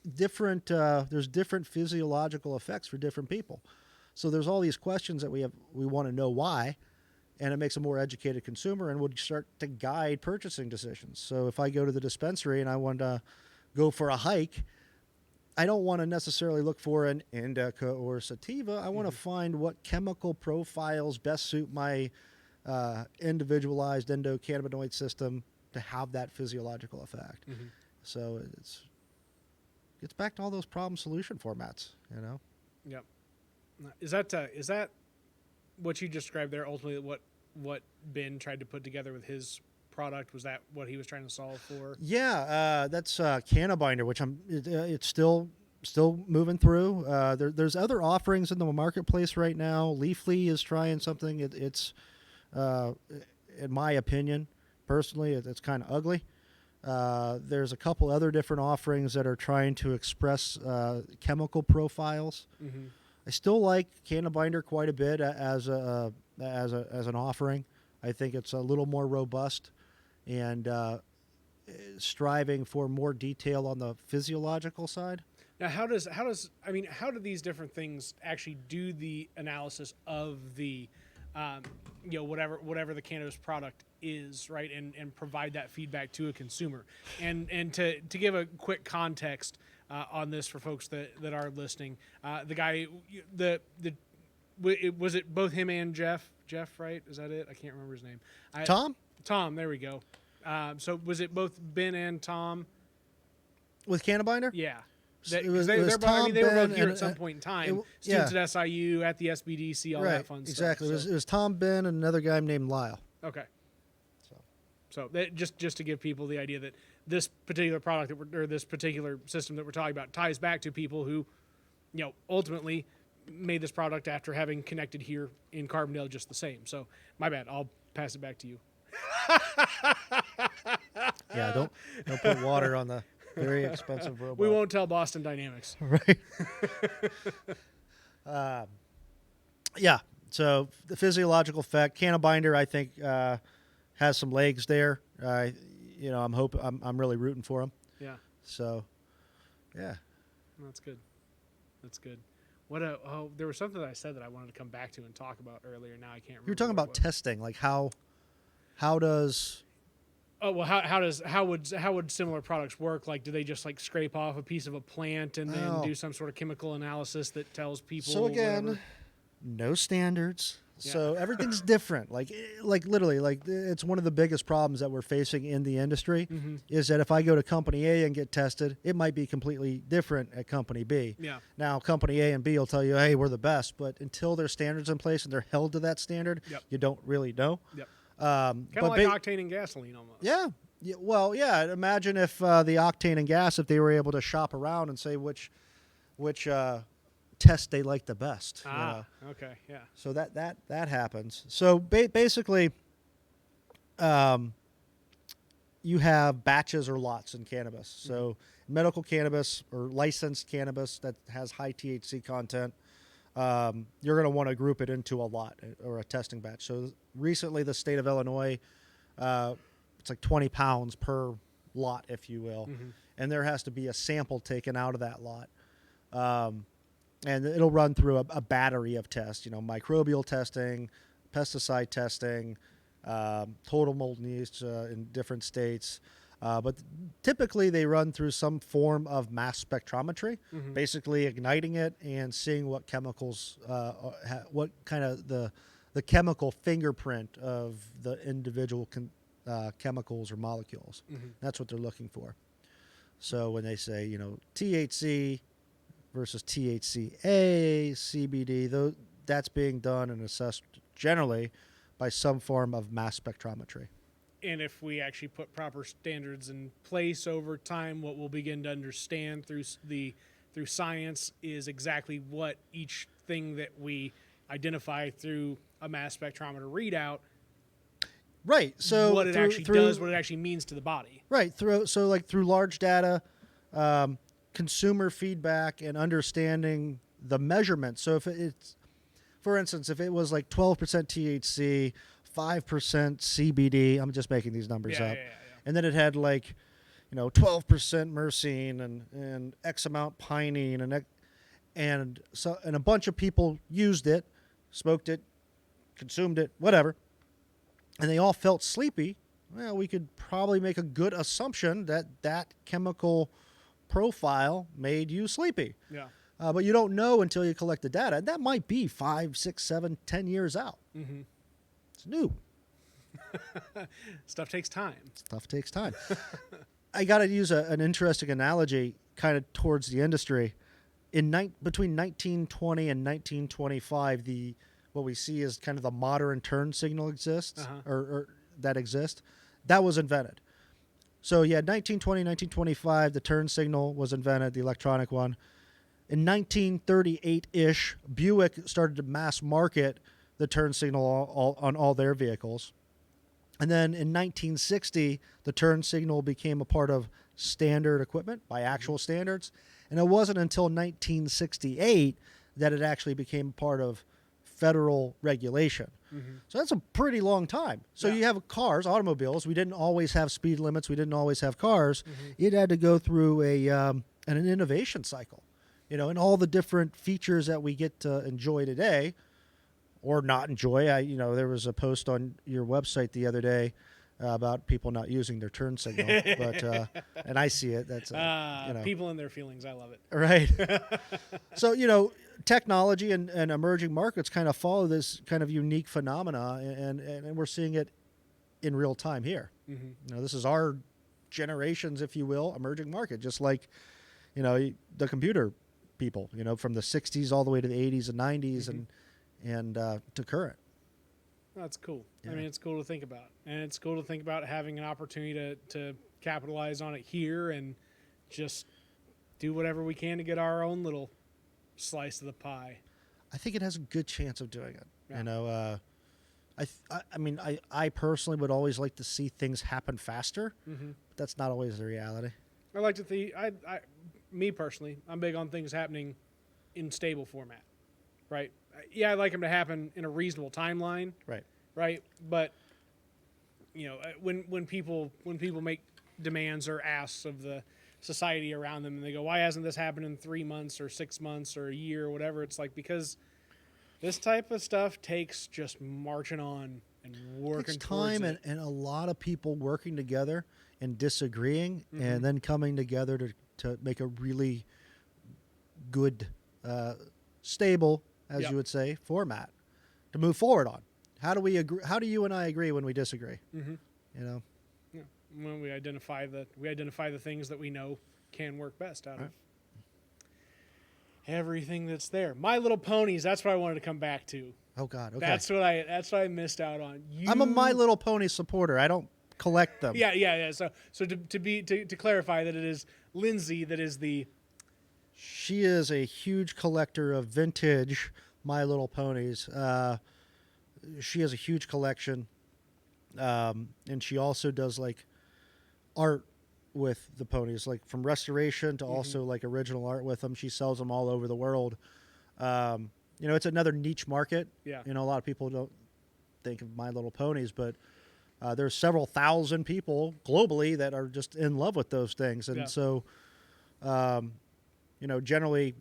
There's different physiological effects for different people. So there's all these questions that we want to know why, and it makes a more educated consumer and would start to guide purchasing decisions. So if I go to the dispensary and I want to go for a hike, I don't want to necessarily look for an indica or sativa. I want to find what chemical profiles best suit my individualized endocannabinoid system to have that physiological effect. So gets back to all those problem solution formats, Yep. Is that what you described there? Ultimately, what Ben tried to put together with his product, was that what he was trying to solve for? Yeah, that's Cannabinder, which it's still moving through. There's other offerings in the marketplace right now. Leafly is trying something. It's in my opinion, personally, it's kind of ugly. There's a couple other different offerings that are trying to express chemical profiles. I still like Cannabinder quite a bit as an offering. I think it's a little more robust and striving for more detail on the physiological side. Now, how do these different things actually do the analysis of the whatever the cannabis product is, right, and provide that feedback to a consumer? And to give a quick context on this for folks that are listening, the guy, was it both him and Jeff, right? Is that it? I can't remember his name. Tom, there we go. So was it both Ben and Tom? With Cannabinder? Yeah. They were both here at some point in time. Students at SIU, at the SBDC, all that fun stuff. Exactly. It was Tom, Ben, and another guy named Lyle. Okay. So that, just to give people the idea that this particular product or this particular system that we're talking about ties back to people who, ultimately made this product after having connected here in Carbondale just the same. So my bad. I'll pass it back to you. Yeah, don't put water on the very expensive robot. We won't tell Boston Dynamics. Right. Yeah. So the physiological effect, Cannabinder, I think, has some legs there. I'm really rooting for him. Yeah. So, yeah. That's good. There was something that I said that I wanted to come back to and talk about earlier. Now I can't remember. You were talking about testing, like how does... Oh, well, how would similar products work? Like, do they just scrape off a piece of a plant and then do some sort of chemical analysis that tells people? So again, whatever? No standards. Yeah. So everything's different. Like literally, it's one of the biggest problems that we're facing in the industry is that if I go to company A and get tested, it might be completely different at company B. Yeah. Now, company A and B will tell you, hey, we're the best, but until there's standards in place and they're held to that standard, you don't really know. Yep. Kind of like octane and gasoline almost. Yeah. Well, yeah. Imagine if the octane and gas, if they were able to shop around and say which test they like the best. Okay, yeah. So that happens. So basically, you have batches or lots in cannabis. So medical cannabis or licensed cannabis that has high THC content, you're going to want to group it into a lot or a testing batch. So recently, the state of Illinois, it's like 20 pounds per lot, if you will, and there has to be a sample taken out of that lot. And it'll run through a battery of tests, microbial testing, pesticide testing, total mold and yeast in different states. But typically they run through some form of mass spectrometry, basically igniting it and seeing what chemicals, what kind of the chemical fingerprint of the individual chemicals or molecules. That's what they're looking for. So when they say, you know, THC versus THCA, CBD, that's being done and assessed generally by some form of mass spectrometry. And if we actually put proper standards in place over time, what we'll begin to understand through science is exactly what each thing that we identify through a mass spectrometer readout, right? So what it actually does, what it actually means to the body, right? Through large data, consumer feedback, and understanding the measurement. So if it's, for instance, if it was like 12% THC, 5% CBD, I'm just making these numbers up, and then it had like, you know, 12% myrcene and X amount pinene and a bunch of people used it, smoked it, consumed it, whatever, and they all felt sleepy. Well, we could probably make a good assumption that chemical profile made you sleepy. Yeah. But you don't know until you collect the data. And that might be 5, 6, 7, 10 years out. It's new. Stuff takes time. I got to use an interesting analogy kind of towards the industry. Between 1920 and 1925, what we see is kind of the modern turn signal exists, or that exists. That was invented. So yeah, 1920, 1925, the turn signal was invented, the electronic one. In 1938-ish, Buick started to mass market the turn signal on all their vehicles. And then in 1960, the turn signal became a part of standard equipment by actual standards. And it wasn't until 1968 that it actually became part of federal regulation. So that's a pretty long time. So you have cars, automobiles. We didn't always have speed limits. We didn't always have cars. It had to go through an innovation cycle, you know, and all the different features that we get to enjoy today or not enjoy. There was a post on your website the other day about people not using their turn signal, but and I see it. That's people and their feelings. I love it. Right. So technology and emerging markets kind of follow this kind of unique phenomena, and we're seeing it in real time here. This is our generations, if you will, emerging market, just like the computer people, from the 60s all the way to the 80s and 90s and to current. That's cool. Yeah. I mean, it's cool to think about. And it's cool to think about having an opportunity to capitalize on it here and just do whatever we can to get our own little slice of the pie. I think it has a good chance of doing it. Yeah. I personally would always like to see things happen faster, but that's not always the reality. I like to think, me personally, I'm big on things happening in stable format, right? Yeah, I like them to happen in a reasonable timeline. Right. But when people make demands or asks of the society around them, and they go, "Why hasn't this happened in 3 months or 6 months or a year or whatever?" It's like, because this type of stuff takes just marching on and working. It takes time and a lot of people working together and disagreeing, and then coming together to make a really good, stable, as you would say, format to move forward on. How do we agree? How do you and I agree when we disagree? Yeah. When we identify the things that we know can work best out of everything that's there. My Little Ponies. That's what I wanted to come back to. Oh God. Okay. That's what I missed out on. I'm a My Little Pony supporter. I don't collect them. Yeah. So to clarify that it is Lindsay that is the. She is a huge collector of vintage My Little Ponies. She has a huge collection, and she also does like art with the ponies, like from restoration to also like original art with them. She sells them all over the world. It's another niche market. Yeah. A lot of people don't think of My Little Ponies, but there's several thousand people globally that are just in love with those things, and so. Generally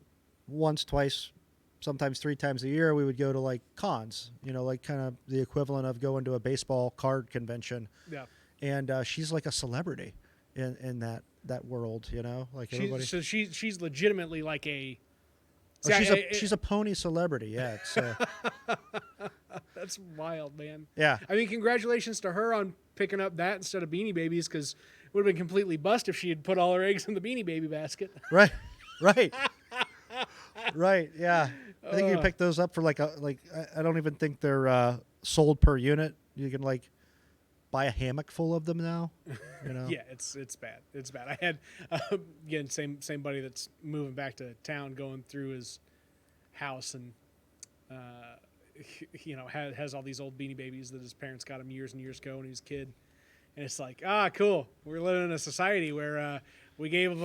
once, twice, sometimes 3 times a year, we would go to like cons, like kind of the equivalent of going to a baseball card convention. Yeah. And she's like a celebrity. in that world, you know, like everybody. She's legitimately like a. Oh, she's a pony celebrity. Yeah, it's That's wild, man. yeah. I mean, congratulations to her on picking up that instead of Beanie Babies, because it would have been completely bust if she had put all her eggs in the Beanie Baby basket. Right, right, right. Yeah, I think you pick those up for like I don't even think they're sold per unit. You can like buy a hammock full of them now. You know. Yeah, it's bad. It's bad. I had again same buddy that's moving back to town, going through his house, and you know has all these old Beanie Babies that his parents got him years and years ago when he was a kid, and it's like, cool. We're living in a society where we gave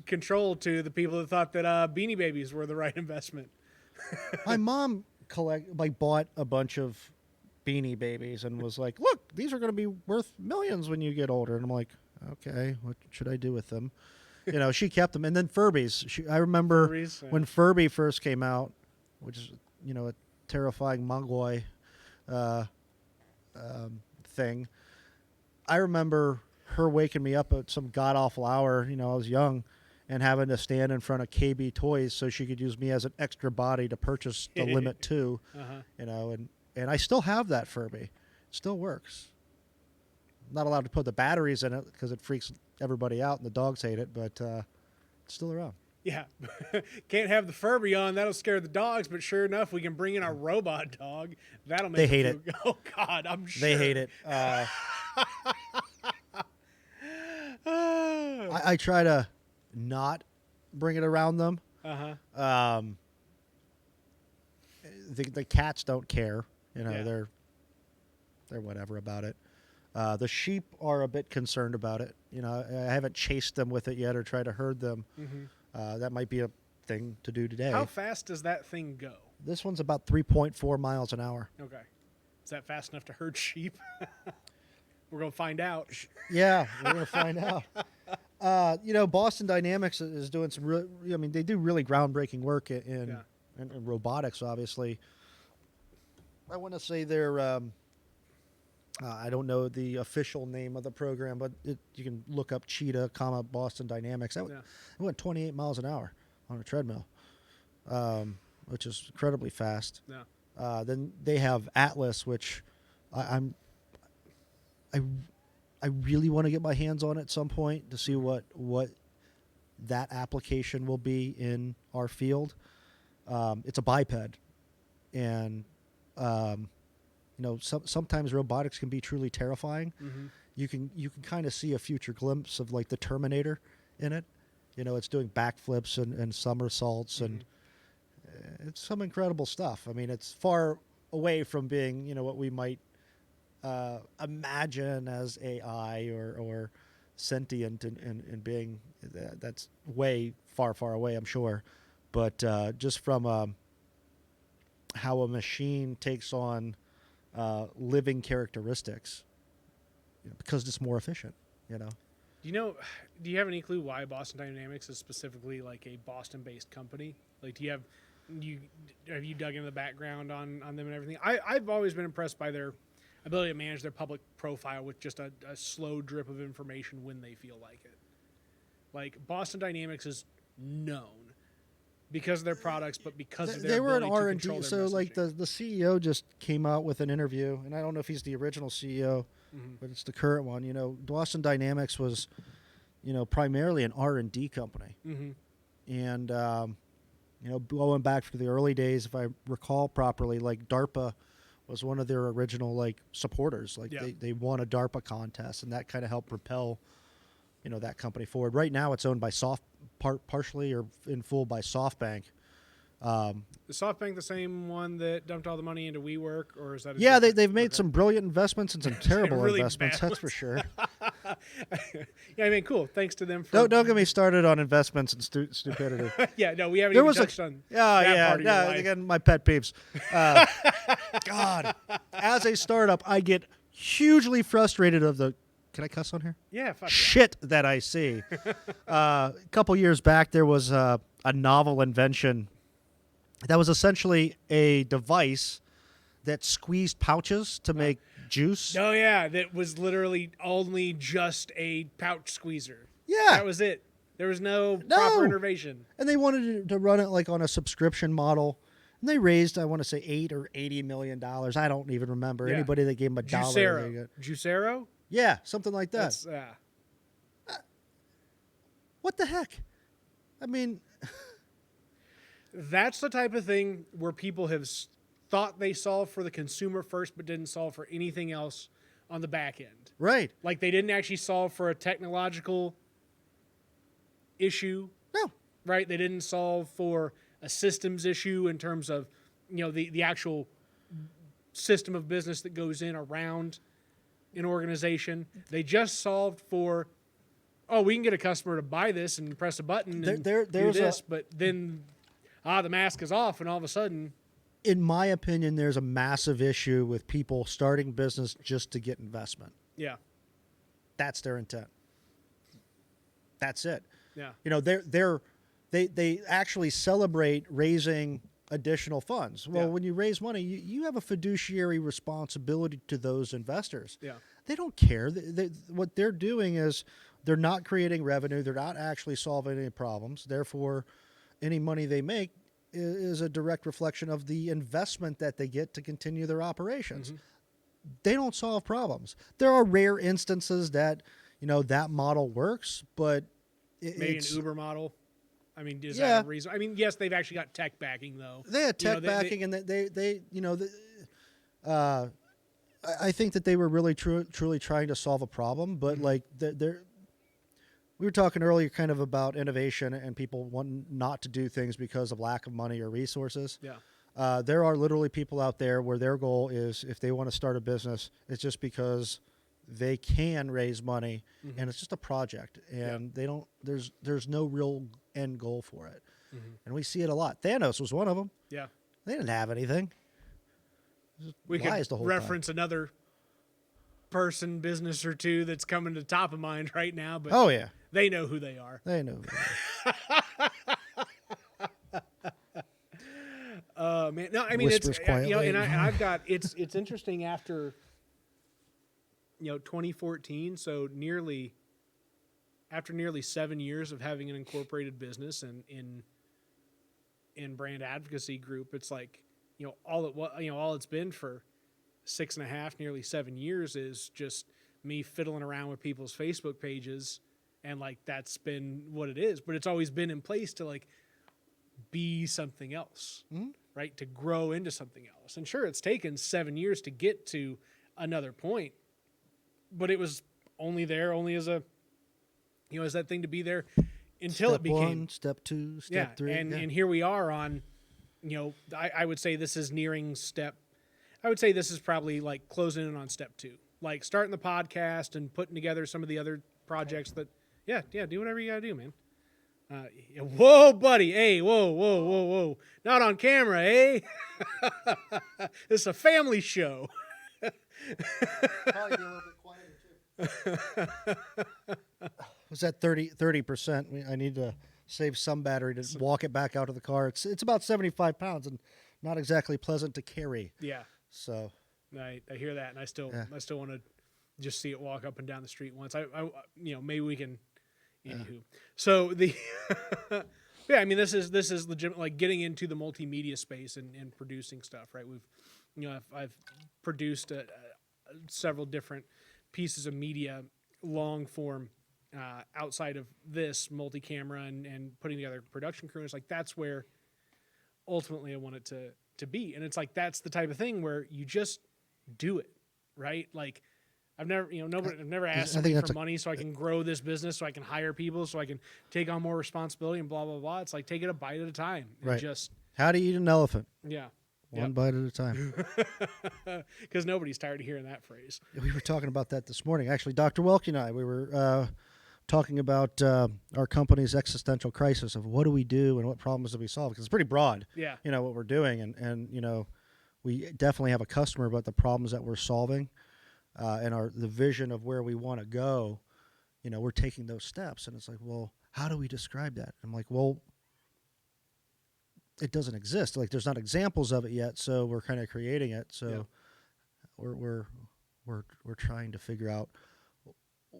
control to the people that thought that Beanie Babies were the right investment. My mom bought a bunch of Beanie Babies and was like, look, these are going to be worth millions when you get older. And I'm like, okay, what should I do with them? You know, she kept them. And then Furbies. I remember Furbies, yeah. when Furby first came out, which is, you know, a terrifying mongoloid thing. I remember her waking me up at some god-awful hour, you know, I was young, and having to stand in front of KB Toys so she could use me as an extra body to purchase the Limit 2, you know, and I still have that Furby. It still works. I'm not allowed to put the batteries in it because it freaks everybody out and the dogs hate it, but it's still around. Yeah. Can't have the Furby on. That'll scare the dogs, but sure enough, we can bring in our robot dog. That'll make They hate it. Oh, God, I'm sure. They hate it. I try to not bring it around them. The cats don't care. You know, Yeah. they're whatever about it. The sheep are a bit concerned about it. You know, I haven't chased them with it yet or tried to herd them. That might be a thing to do today. How fast does that thing go? This one's about 3.4 miles an hour. Okay. Is that fast enough to herd sheep? We're going to find out. Yeah, we're going to find out. You know, Boston Dynamics is doing some really, I mean, they do really groundbreaking work in robotics, obviously. I want to say they're, I don't know the official name of the program, but you can look up Cheetah, Boston Dynamics. It went 28 miles an hour on a treadmill, which is incredibly fast. Yeah. Then they have Atlas, which I really want to get my hands on at some point to see what that application will be in our field. It's a biped, and you know, sometimes robotics can be truly terrifying. You can kind of see a future glimpse of like the Terminator in it. You know, it's doing backflips and somersaults, and it's some incredible stuff. I mean, it's far away from being, you know, what we might imagine as AI or sentient and being. That's way far away, I'm sure. But just from how a machine takes on living characteristics, you know, because it's more efficient, you know. Do you have any clue why Boston Dynamics is specifically like a Boston-based company? Like, have you dug into the background on them and everything? I've always been impressed by their ability to manage their public profile with just a slow drip of information when they feel like it. Like, Boston Dynamics is known because of their products, but because of their they were an ability to R&D. control their So like messaging. the CEO just came out with an interview, and I don't know if he's the original CEO, but it's the current one. You know, Boston Dynamics was, you know, primarily an R&D company, and you know, going back to the early days, if I recall properly, like DARPA was one of their original like supporters. Like they won a DARPA contest, and that kind of helped propel, you know, that company forward. Right now, it's owned by partially or in full by SoftBank. Is SoftBank the same one that dumped all the money into WeWork, or is that? They've made some brilliant investments and some terrible really investments. bad That's for sure. Yeah, I mean, cool. Thanks to them for. Don't get me started on investments and stupidity. Yeah, no, we haven't even touched on that part of your life. Again, my pet peeves. God, as a startup, I get hugely frustrated of the. Can I cuss on here? Yeah, fuck shit that I see. A couple years back, there was a novel invention that was essentially a device that squeezed pouches to make juice. Oh yeah, that was literally only just a pouch squeezer. Yeah. That was it. There was no proper innovation. And they wanted to run it like on a subscription model. And they raised, I want to say, $80 million or $80 million. I don't even remember. Yeah. Anybody that gave them $1. Juicero? Yeah, something like that. That's, What the heck? I mean, that's the type of thing where people have thought they solved for the consumer first, but didn't solve for anything else on the back end. right. Like they didn't actually solve for a technological issue. No. Right? They didn't solve for a systems issue in terms of, the actual system of business that goes in around an organization. They just solved for, we can get a customer to buy this and press a button and do this, but then the mask is off and all of a sudden. In my opinion, there's a massive issue with people starting business just to get investment. Yeah. That's their intent. That's it. Yeah. They actually celebrate raising additional funds. Well, when you raise money, you have a fiduciary responsibility to those investors. Yeah. They don't care. What they're doing is they're not creating revenue. They're not actually solving any problems. Therefore, any money they make is a direct reflection of the investment that they get to continue their operations. Mm-hmm. They don't solve problems. There are rare instances that, that model works, but maybe an Uber model. I mean, is that a reason? I mean, yes, they've actually got tech backing though. They had tech backing, and I think that they were really truly trying to solve a problem, but like we were talking earlier kind of about innovation and people wanting not to do things because of lack of money or resources. Yeah. There are literally people out there where their goal is, if they want to start a business, it's just because they can raise money, and it's just a project, and they don't. There's no real end goal for it, and we see it a lot. Thanos was one of them. Yeah. They didn't have anything. We could reference another person, business or two that's coming to top of mind right now, but they know who they are. They know. Man, no, I mean Whispers quietly. and I've got it's interesting after 2014, so after nearly 7 years of having an incorporated business and in brand advocacy group, it's like all it's been for 6.5, nearly 7 years is just me fiddling around with people's Facebook pages, and like that's been what it is. But it's always been in place to like be something else, right? To grow into something else. And sure, it's taken 7 years to get to another point, but it was only as a as that thing to be there until step it became 1, step 2, step 3. And here we are on, I would say this is nearing step. I would say this is probably like closing in on step 2, like starting the podcast and putting together some of the other projects that, do whatever you gotta do, man. Whoa, buddy. Hey, whoa. Not on camera, eh? This is a family show. Probably be a little bit quieter too. Was that 30%? I need to save some battery to walk it back out of the car. It's about 75 pounds and not exactly pleasant to carry. Yeah. So I hear that, and I still want to just see it walk up and down the street once. I maybe we can. Anywho, so the I mean this is legitimate, like getting into the multimedia space and producing stuff, right? I've produced several different pieces of media, long form, outside of this multi-camera and putting together production crews. Like that's where ultimately I want it to be, and it's like that's the type of thing where you just do it, right? Like I've never, I've never asked somebody for money so I can grow this business, so I can hire people, so I can take on more responsibility and blah, blah, blah. It's like take it a bite at a time. And right. Just how to eat an elephant. Yeah. One bite at a time. Because nobody's tired of hearing that phrase. We were talking about that this morning. Actually, Dr. Welke and I, we were talking about our company's existential crisis of what do we do and what problems do we solve? Because it's pretty broad, what we're doing. And we definitely have a customer, but the problems that we're solving and the vision of where we want to go, we're taking those steps. And it's like, well, how do we describe that? I'm like, well, it doesn't exist. Like there's not examples of it yet, so we're kind of creating it. So Yeah. we're trying to figure out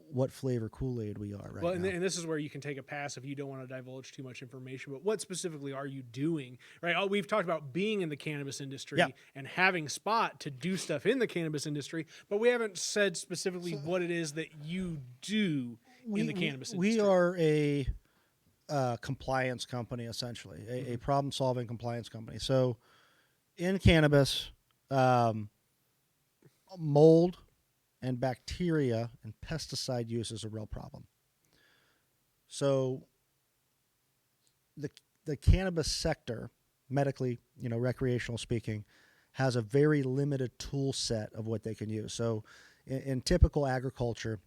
what flavor Kool-Aid we are right Well, now. and this is where you can take a pass if you don't want to divulge too much information. But what specifically are you doing? Right? Oh, we've talked about being in the cannabis industry Yeah. and having spot to do stuff in the cannabis industry, but we haven't said specifically what it is that you do in the cannabis industry. We are a compliance company, essentially, a problem-solving compliance company. So in cannabis, mold and bacteria and pesticide use is a real problem. So the cannabis sector, medically, recreational speaking, has a very limited tool set of what they can use. So in typical agriculture,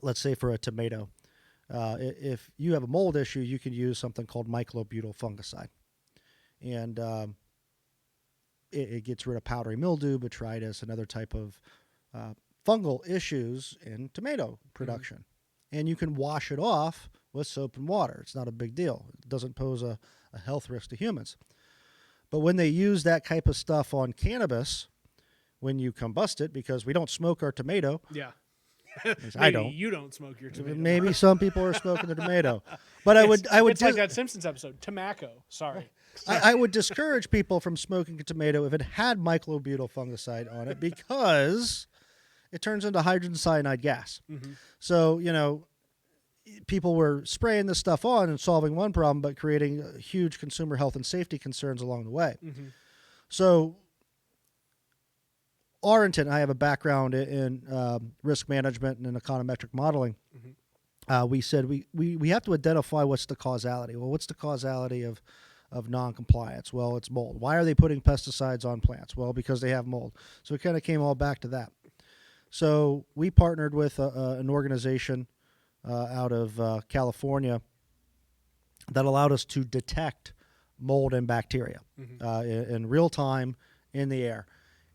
let's say for a tomato, if you have a mold issue, you can use something called myclobutyl fungicide. And it gets rid of powdery mildew, botrytis, and other type of fungal issues in tomato production. And you can wash it off with soap and water. It's not a big deal. It doesn't pose a health risk to humans. But when they use that type of stuff on cannabis, when you combust it, because we don't smoke our tomato. Yeah. I don't. You don't smoke your tomato. Maybe some people are smoking the tomato. But It's like that Simpsons episode, tobacco. Sorry. I would discourage people from smoking a tomato if it had myclobutyl fungicide on it, because it turns into hydrogen cyanide gas. So, people were spraying this stuff on and solving one problem, but creating huge consumer health and safety concerns along the way. So our intent, I have a background in risk management and in econometric modeling. We said we have to identify what's the causality. Well, what's the causality of non-compliance? Well, it's mold. Why are they putting pesticides on plants? Well, because they have mold. So it kind of came all back to that. So we partnered with an organization out of California that allowed us to detect mold and bacteria in real time in the air.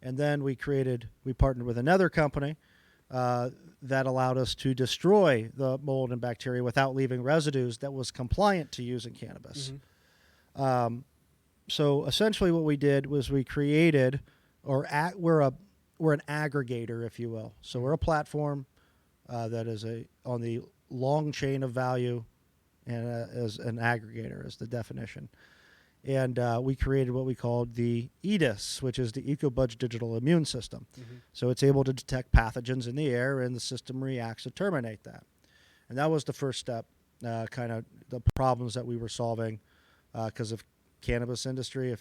And then we partnered with another company that allowed us to destroy the mold and bacteria without leaving residues that was compliant to using cannabis. So essentially what we did was we created, we're an aggregator, if you will. So we're a platform that is on the long chain of value, and as an aggregator is the definition. And we created what we called the EDIS, which is the EcoBudge Digital Immune System. So it's able to detect pathogens in the air, and the system reacts to terminate that. And that was the first step, kind of the problems that we were solving, because of cannabis industry.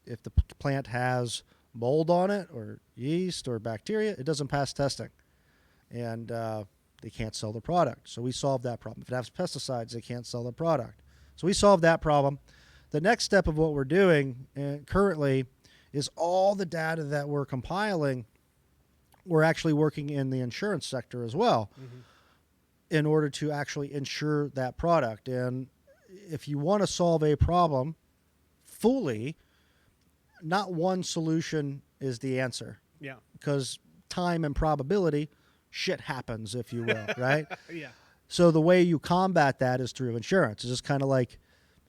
If the plant has mold on it, or yeast, or bacteria, it doesn't pass testing, and they can't sell the product. So we solved that problem. If it has pesticides, they can't sell the product. So we solved that problem. The next step of what we're doing currently is all the data that we're compiling, we're actually working in the insurance sector as well in order to actually insure that product. And if you want to solve a problem fully, not one solution is the answer. Yeah. Because time and probability, shit happens, if you will, right? Yeah. So the way you combat that is through insurance. It's just kind of like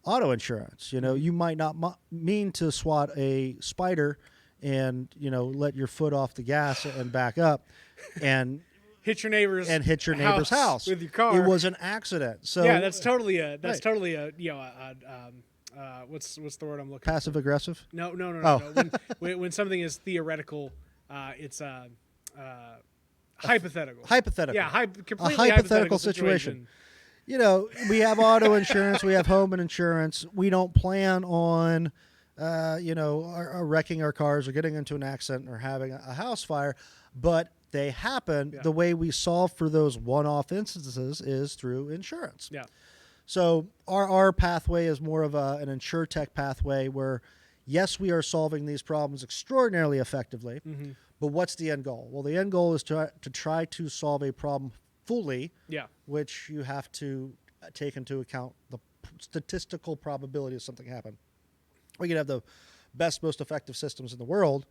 auto insurance. You might not mean to swat a spider and, let your foot off the gas and back up and hit your neighbor's house with your car. It was an accident. So yeah, that's totally a Right. what's the word I'm looking passive aggressive. No. Oh. When something is theoretical, it's hypothetical. Hypothetical. Yeah, completely a hypothetical situation. We have auto insurance, we have home insurance. We don't plan on, wrecking our cars or getting into an accident or having a house fire, but they happen. Yeah. The way we solve for those one-off instances is through insurance. Yeah. So our pathway is more of an InsurTech pathway where, yes, we are solving these problems extraordinarily effectively, but what's the end goal? Well, the end goal is to try to solve a problem fully, which you have to take into account the statistical probability of something happening. We can have the best, most effective systems in the world,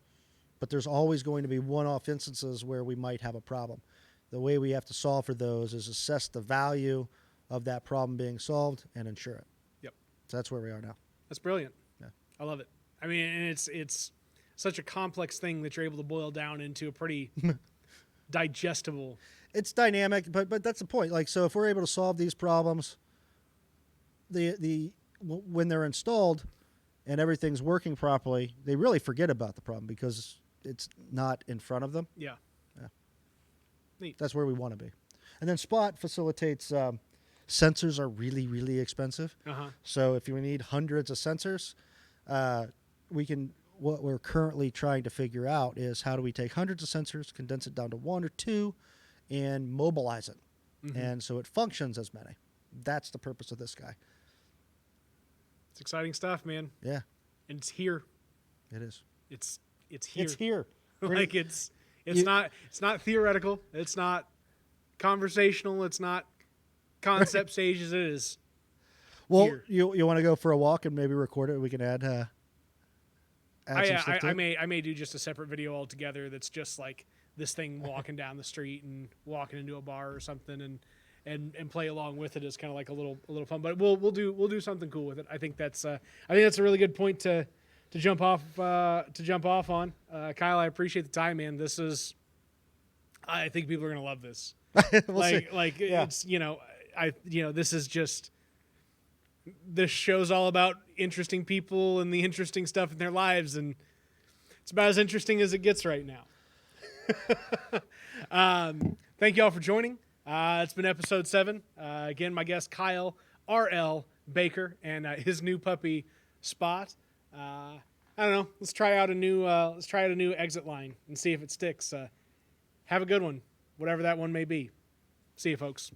but there's always going to be one-off instances where we might have a problem. The way we have to solve for those is assess the value of that problem being solved and insure it. Yep. So that's where we are now. That's brilliant. Yeah. I love it. I mean, and it's such a complex thing that you're able to boil down into a pretty digestible. It's dynamic, but that's the point. Like, so if we're able to solve these problems, when they're installed and everything's working properly, they really forget about the problem because it's not in front of them. Yeah. Neat. That's where we want to be. And then Spot facilitates. Sensors are really, really expensive. So if you need hundreds of sensors, what we're currently trying to figure out is how do we take hundreds of sensors, condense it down to one or two, and mobilize it. And so it functions as many. That's the purpose of this guy. It's exciting stuff, man. Yeah. And it's here. It is. It's here. It's here. Like it's not theoretical. It's not conversational. It's not concept stages. It is. Well, here. you want to go for a walk and maybe record it? We can add some stuff to it? I may do just a separate video altogether that's just like this thing walking down the street and walking into a bar or something and play along with it as kind of like a little fun. But we'll do something cool with it. I think that's a really good point to jump off on. Kyle, I appreciate the time, man. I think people are gonna love this. We'll see. Yeah. It's this is just. This show's all about interesting people and the interesting stuff in their lives, and it's about as interesting as it gets right now. Thank you all for joining. It's been episode 7. Again, my guest Kyle R.L. Baker and his new puppy Spot. I don't know. Let's try out a new exit line and see if it sticks. Have a good one, whatever that one may be. See you, folks.